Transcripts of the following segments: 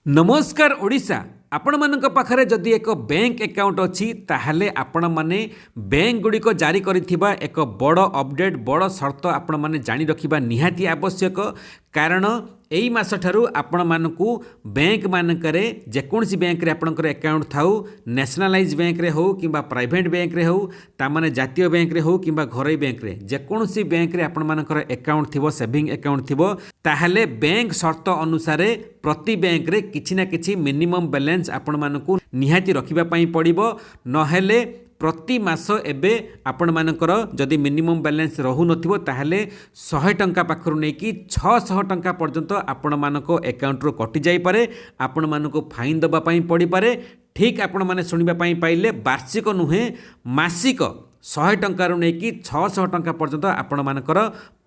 नमस्कार ओडिशा आपण मानक पाखरे जदि एक बैंक अकाउंट अच्छी ताहले आपण माने बैंक गुड़िक जारी करिथिबा एक बड़ अपडेट बड़ शर्त आपण माने जानी रखिबा निहाती आवश्यक। कारण एई मास ठारू आपण मानकू बैंक मानकरे जेकोसी बैंक रे आपणकर अकाउंट थाउ नेशनलाइज बैंक रे हो किंबा प्राइवेट बैंक रे हो तामाने जातीय बैंक रे हो किंबा घरोई बैंक रे जेकोसी बैंक रे आपण मानकर अकाउंट थिबो सेविंग अकाउंट थिबो ताहले बैंक शर्त अनुसार प्रति बैंक रे किछि ना किछि मिनिमम बैलेंस आपण मानकू निहाती रखिबा पई पड़िबो। नहेले प्रति मास एबे आपण मानकर जदि मिनिमम बैलेंस रहू नथिबो ताहले 100 टंका पाखरु नै कि 600 टंका पर्यंत आपण मानको अकाउंट रो कटि जाई पारे आपण मानको फाइन दबा पई पड़ी पारे। ठीक आपण माने सुनिबा पई पाइले वार्षिक नुहे मासिक 100 टंकार नै कि 600 टंका पर्यंत आपण मानकर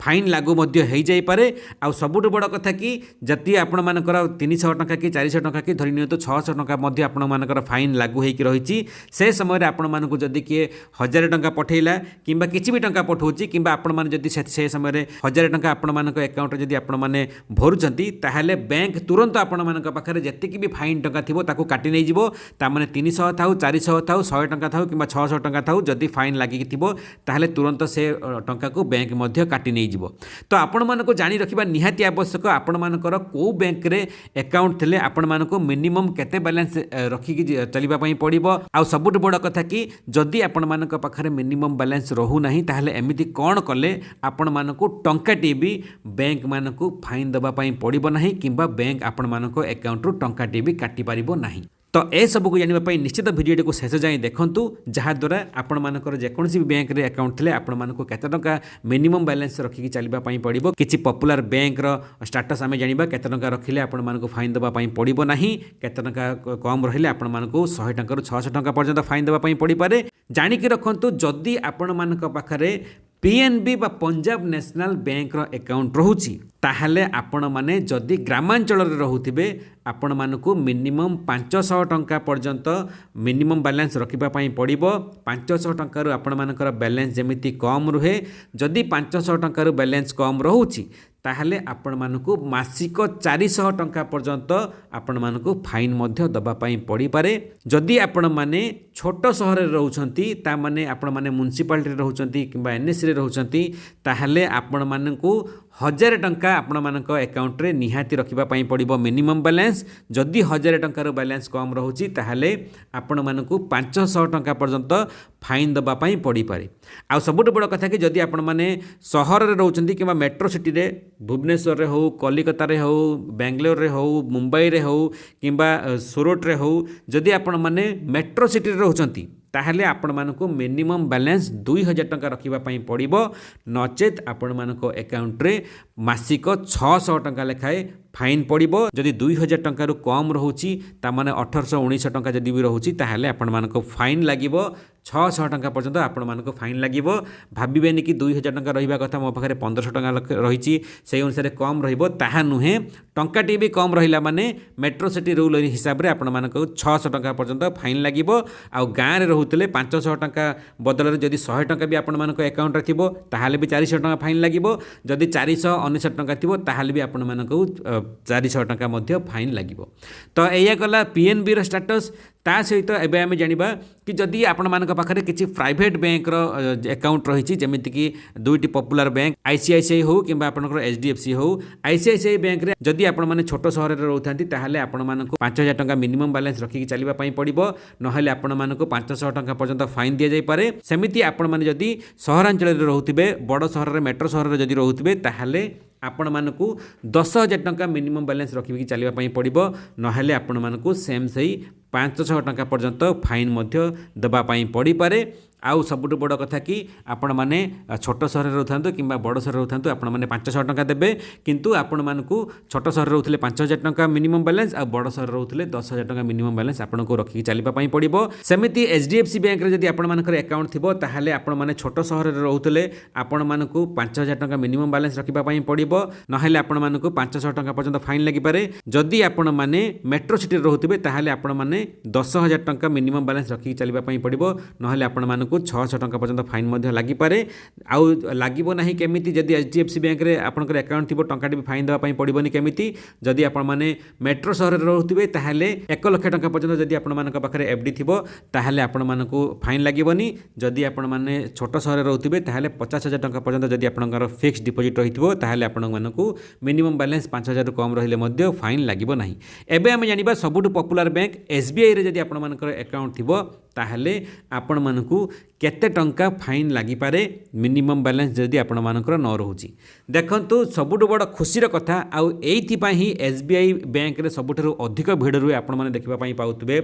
फाइन लागू मध्य हो जाई पारे। आ सबुठ बड़ कथा कि जति आपण मानकर 300 टंका कि 400 टंका कि धरि नियतो 600 टंका मध्य आपण मानकर फाइन लागू होई कि रहिछि से समय रे आपण मानकु जदि किए 1000 टंका पठेइला किंबा किछि भी टंका पठौछि किंबा आपण माने जदि से समय रे 1000 टंका आपण मानक अकाउंट रे जदि आपण माने भरुछंती ताहाले बैंक तुरंत आपण मानक पाखरे जति कि भी फाइन टंका थिबो ताकू काटि नै जिवो। ता माने 300 थाउ 400 थाउ 100 टंका थाउ किंबा 600 टंका थाउ जदि फाइन लागी थिबो ताहाले तुरंत से टंका को बैंक मध्य काटि नै जिवो। तो आपण मानको जानी रखिबा निहाती आवश्यक। आपण मानकर को बैंक रे अकाउंट थिले आपण मानको मिनिमम केते बैलेंस रखी कि चलिबा पई पड़िबो। आ सबुठ बड़ कथा कि जदि आपण मानक पाखरे मिनिमम बैलेंस रहू नाही ताहाले एमिति कोन कले आपण मानको टंकाटी भी बैंक मानको फाइन दबा पई पड़िबो नाही किंबा बैंक आपण मानको अकाउंट रो टंकाटी भी काटि पारिबो नाही। तो ए सब को जानिबा निश्चित भिडियो को शेष जाए देखंतु जहाद्वारा आपण मानकर जेकोसी भी बैंक रे अकाउंट थिले आपण मानको केते टंका मिनिमम बैलेंस रखिकी चलिबा पई पड़िबो। किछि पॉपुलर बैंक रो स्टेटस आमे जानिबा केते टंका रखिले आपण मानको फाइन दबा पई पड़िबो नाही केते टंका कम रहिले आपण मानको 100 टंका रु 600 टंका पर्यंत फाइन दबा पई पड़ी पारे। जानि कि रखंतु जदि आपण मानक पाखरे पीएनबी बा पंजाब नेशनल बैंक रो अकाउंट रहुची ताहले आपण माने जदि ग्रामांचल रे रहुथिबे आपण मानकु मिनिमम 500 टंका पर्यंत मिनिमम बैलेंस रखिबा पई पड़िबो। 500 टंका रु आपण मानकर बैलेंस जेमिति कम रुहे जदि 500 टंका रु बैलेंस कम रहुची ताहले आपण मानकु मासिक 400 टंका पर्यंत आपण मानकु फाइन मध्य दबा पई पड़ी पारे। जदि आपण माने छोट सहर रे रहउछंती ता माने आपण माने म्युनिसिपालिटी रे रहउछंती किंबा एनएससी रे रहउछंती ताहले आपण मानकु 1000 टंका आपण मानक अकाउंट रे निहाती रखिबा पई पड़िबो मिनिमम बैलेंस। जदि 1000 टंका रो बैलेंस कम रहउची ताहले आपण मानकु 500 टंका पर्यंत फाइन दबा पई पड़ी पारे। आ सबुठ बड़ कथा कि जदि आपण माने सहर रे रहउछंती किंबा मेट्रो सिटी रे भुवनेश्वर रे हो कलिकता रे हो बेंगलोर रे हो मुंबई रे हो किंबा सूरत रे हो जदि आपण माने मेट्रो सिटी रे रहउछंती ताहले आपण मानको मिनिमम बैलेंस 2000 टंका रखिबा पई पड़िबो। नचेत आपण मानको अकाउंट रे मासिक 600 टंका लेखाए फाइन पड़िबो। जदि 2000 टंका रु कम रहउची ता माने 1800 1900 टंका जदि भी रहउची ताहले आपण मानको फाइन लागिबो 600 टंका पर्यंत आपण मानको फाइन लागिबो। भाबिबेनी कि 2000 टंका रहिबा कथा मो पाखरे 1500 टंका रहिची सेही अनुसार कम रहिबो ताहा नुहे। टंकाटी भी कम रहिला माने मेट्रो सिटी रूल हिसाब रे आपण मानको 600 टंका पर्यंत फाइन लागिबो। आ गाँ रे रहउतले 500 टंका बदल रे जदि 100 टंका भी आपण मानको अकाउंट रे थिबो ताहाले भी 400 टंका फाइन लागिबो। जदि 499 टंका थिबो ताहाले भी आपण मानको 400 टंका मध्य फाइन लागिबो। तो एया कला पीएनबी रो स्टेटस। ता सहित एबे आमे जानिबा कि जदि आपण मानक पाखरे किछि प्राइवेट बैंक रो अकाउंट रहिछि जेमिति कि दुईटी पॉपुलर बैंक आईसीआईसीआई हो किंबा आपनकर एचडीएफसी हो। आईसीआईसीआई बैंक रे जदि आपण माने छोट शहर रे रहउथांती ताहाले आपण मानक 5000 टंका मिनिमम बैलेंस रखिकि चलिबा पई पड़िबो। नहले आपण मानक 500 टंका पर्यंत फाइन दिया जाई पारे। सेमिति आपण माने जदि सहरांचल रे रहउथिबे बड़ शहर रे मेट्रो शहर रे जदि रहउथिबे ताहाले आपण मानकु 10,000 टंका मिनिमम बैलेंस रखिकि चलिबा पई पड़िबो। नहले आपण मानकु सेम सही 500 टंका पर्यंत फाइन मध्य दबा पई पड़ी पारे। आउ सबुठ बड़ कथा कि आपण माने छोट सहर रहउथांतु किंबा बड़ सहर रहउथांतु आपण माने 500 टंका देबे किंतु आपण मानकु छोट सहर रहउथले 5000 टंका मिनिमम बैलेंस आ बड़ सहर रहउथले 10,000 टंका मिनिमम बैलेंस आपनको रखिकि चलिबा पई पड़िबो। सेमिति एचडीएफसी बैंक रे जदि आपण मानकर अकाउंट थिबो ताहाले आपण माने छोट सहर रे रहउथले आपण मानकु 5000 टंका मिनिमम बैलेंस रखिबा पई पड़िबो। नहले आपण मानकु 500 टंका पर्यंत फाइन लागि पारे। जदि आपण माने मेट्रो सिटी रे रहउथिबे ताहाले आपण माने 10,000 टंका मिनिमम बैलेंस रखिकि चलिबा पई पड़िबो। नहले आपण मानकु आपको 600 टंका पर्यंत फाइन मध्य लागि पारे आउ लागिबो नाही केमिति जदि एचडीएफसी बैंक रे आपनकर अकाउंट थिबो टंकाटी भी फाइन देबा पई पड़िबोनी केमिति जदि आपण माने मेट्रो सहर रे रहउथिबे ताहाले 1 लाख टंका पर्यंत जदि आपण मानक पाखरे एफडी थिबो ताहाले आपण मानकु फाइन लागिबोनी जदि आपण माने छोट सहर रे रहउथिबे ताहाले 50,000 टंका पर्यंत जदि आपनकर फिक्स डिपॉजिट रहिथिबो ताहाले आपण मानकु मिनिमम बैलेंस 5,000 कम रहिले मध्य फाइन लागिबो नाही। एबे हम जानिबा सबुटु पॉपुलर बैंक एसबीआई रे जदि आपण मानकर अकाउंट थिबो ताहले आपण मानकु केते टंका फाइन लागि पारे मिनिमम बैलेंस जदि आपण मानकर न रहउची। देखंतु सबुटु बड़ खुशीर कथा आउ एइथि पई ही एसबीआई बैंक रे सबुठारु अधिक भीड़ रुए आपण माने देखिबा पई पाउतबे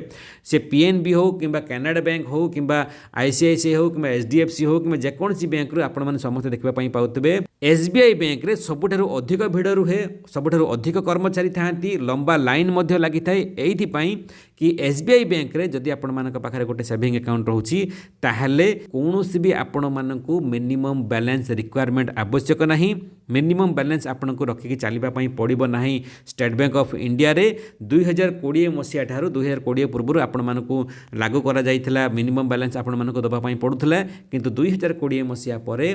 से पीएनबी हो किंबा कनाडा बैंक हो किंबा आईसीआईसीआई हो किंबा एचडीएफसी हो किंबा जेकोनसी बैंक रो आपण माने समस्त देखिबा पई पाउतबे एसबीआई बैंक रे सबुठारु अधिक भीड़ रुहे सबुठारु अधिक कर्मचारी थांती लंबा लाइन मध्य लागि थाए एइथि पई कि एसबीआई बैंक रे जदि आपण मानक पाखरे गोटे सेविंग अकाउंट रहउची ताहले कोनोसी भी आपण मानकु मिनिमम बैलेंस रिक्वायरमेंट आवश्यक नाही। मिनिमम बैलेंस आपण को रखिकी चलिबा पई पड़िबो नाही। स्टेट बैंक ऑफ इंडिया रे 2020 मसिया ठारू 2020 पूर्व आपण मानकु लागू करा जाइथिला मिनिमम बैलेंस आपण मानकु दबा पई पडुथिला किंतु 2020 मसिया परे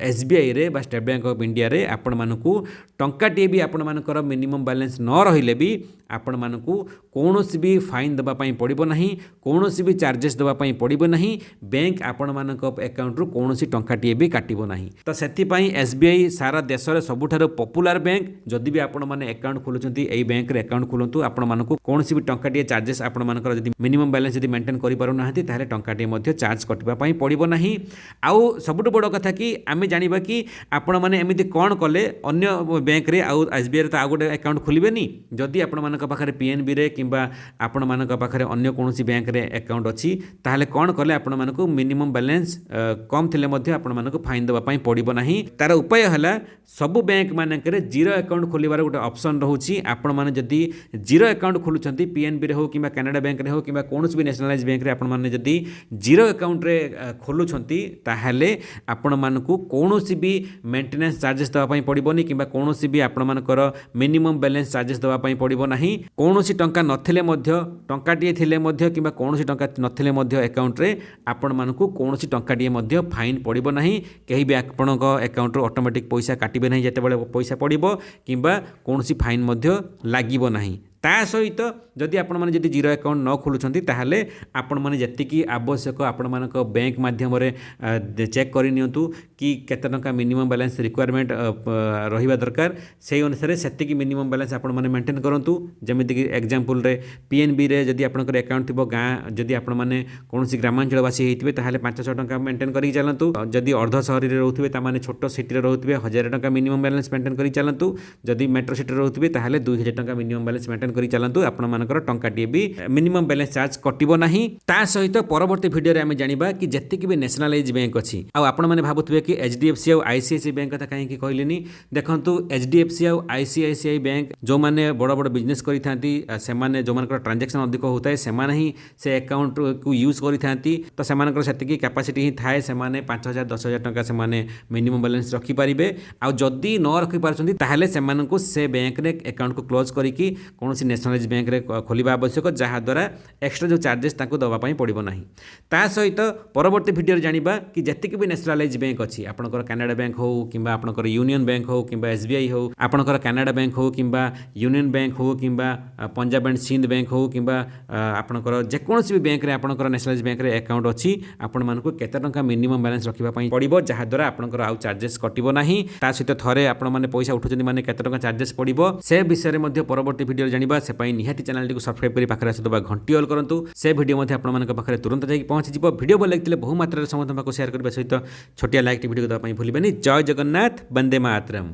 एसबीआई रे बा स्टेट बैंक ऑफ इंडिया रे आपण मानकु टंकाटी भी आपण मानकर मिनिमम बैलेंस न रहिले भी आपण मानकु कोनोसी भी फाइन दबा पई पड़िबो नाही कोनोसी भी चार्जेस दबा पई पड़िबो नाही बैंक आपण मानक अकाउंट रु कोनोसी टंकाटी भी काटिबो नाही। तो सेति पई एसबीआई सारा देश रे सबुठारो पॉपुलर बैंक जदि भी आपण माने अकाउंट खोलुचंती एई बैंक रे अकाउंट खोलंतु आपण मानकु कोनोसी भी टंकाटी चार्जेस आपण मानकर जदि मिनिमम बैलेंस जदि मेंटेन करि पारु नाहंती ताले टंकाटी मध्ये चार्ज कटिबा पई पड़िबो नाही। आउ सबुठ बड़ कथा कि आमे जानिबा कि आपण माने एमिति कोन कले अन्य बैंक रे आउ एसबीआई रे त आ गोटे अकाउंट खोलिबेनी जदि आपण मानक पाखरे पीएनबी रे किंबा आपण मानक पाखरे अन्य कोनोसी बैंक रे अकाउंट अछि ताले कोन कले आपण मानकु मिनिमम बैलेंस कम थिले मध्ये आपण मानकु फाइन दबा पई पड़िबो नाही। तार उपाय हला सब बैंक मानक रे जीरो अकाउंट खोलिबार गोटे ऑप्शन रहउची आपण माने जदि जीरो अकाउंट खोलुचंती पीएनबी रे हो किंबा कनाडा बैंक रे हो किंबा कोनोसी भी नेशनलाइज बैंक रे आपण माने जदि जीरो अकाउंट रे खोलुचंती ताहाले आपण मानकु कोनोसी भी मेंटेनेंस चार्जेस दबा पई पड़िबोनी किंबा कोनोसी भी आपण मानकर मिनिमम बैलेंस चार्जेस दबा पई पड़िबो नाही। कोनोसी टंका नथिले मध्ये टंकाटिए थिले मध्ये किंबा कोनोसी टंका नथिले मध्ये अकाउंट रे आपण मानकु कोनोसी टंकाटिए मध्ये फाइन पड़िबो नाही। केही भी आपणक अकाउंट रो ऑटोमेटिक पैसा काटिबे नाही जेते बेले पैसा पड़िबो किंबा कोनोसी फाइन मध्ये लागिबो नाही। ता सहित जदि आपण माने जदि जीरो अकाउंट न खोलुछंती ताहाले आपण माने जतिकी आवश्यक आपण मानक बैंक माध्यम रे चेक करि नियंतु कि केते टंका मिनिमम बैलेंस रिक्वायरमेंट रहिबा दरकार सेही अनुसार सेतिकी मिनिमम बैलेंस आपण माने मेंटेन करंतु। जेमिति कि एग्जांपल रे पीएनबी रे जदि आपनकर अकाउंट थिबो गां जदि आपण माने कोनोसी ग्रामांचल वासी हेतिबे ताहाले 500 टंका मेंटेन करि चलंतु। जदि अर्ध शहरी रे रहउथिबे ता माने छोटो सिटी रे रहउथिबे 1000 टंका मिनिमम बैलेंस मेंटेन करि चलंतु। जदि मेट्रो सिटी रे रहउथिबे ताहाले 2000 टंका मिनिमम बैलेंस मेंटेन करि चलंतु। आपण मानकर टंकाटी भी मिनिमम बैलेंस चार्ज कटिबो नाही। ता सहित परवर्ती वीडियो रे हम जानिबा कि जतिकी भी नेशनलाइज बैंक अछि आ आपण माने भाबुथबे कि एचडीएफसी और आईसीआईसीआई बैंक कथा काहे कि कहलिनी देखंतु एचडीएफसी और आईसीआईसीआई बैंक जो माने बड़ बड़ बिजनेस करि थांती से माने जो मानकर ट्रांजैक्शन अधिक होताय से माने ही से अकाउंट को यूज करि थांती तो से मानकर सेतिकी कैपेसिटी ही थाए से माने 5000 10000 टंका से माने मिनिमम बैलेंस रखि परिबे आ जदी न रखि पारछंती ताहाले से माननको से बैंक रे अकाउंट को क्लोज करिकि कोनोसी नेशनलाइज बैंक रे खोलिबा आवश्यक जहा द्वारा एक्स्ट्रा जो चार्जेस ताको दबा पई पड़िबो नाही। ता सहित परवर्ती वीडियो रे जानिबा कि जतिक भी नेशनलाइज बैंक अछि आपनकर कनाडा बैंक हो किंबा आपनकर यूनियन बैंक हो किंबा एसबीआई हो आपनकर कनाडा बैंक हो किंबा यूनियन बैंक हो किंबा पंजाब एंड सिंध बैंक हो किंबा आपनकर जे कोनोसी भी बैंक रे आपनकर नेशनलाइज बैंक रे अकाउंट अछि आपण मानको केते टंका मिनिमम बैलेंस रखिबा पई पड़िबो जहा द्वारा आपनकर आउ चार्जेस कटिबो नाही। ता सहित थरे आपण माने पैसा उठुचंदी माने केते टंका चार्जेस पड़िबो से विषय रे मध्ये परवर्ती वीडियो रे जानिबा से पई निहाती चैनल टी को सब्सक्राइब करी पाखरे आसुतबा घंटी ऑल करंतु से वीडियो मध्ये आपण मानक पाखरे तुरंत जाई पहुंच जिवो। वीडियो भल लागतिले बहु मात्रा रे समस्त पाको शेयर करबा सहित छोटिया लाइक टी वीडियो को दबा पई भूलिबेनी। जय जगन्नाथ, वंदे मातरम।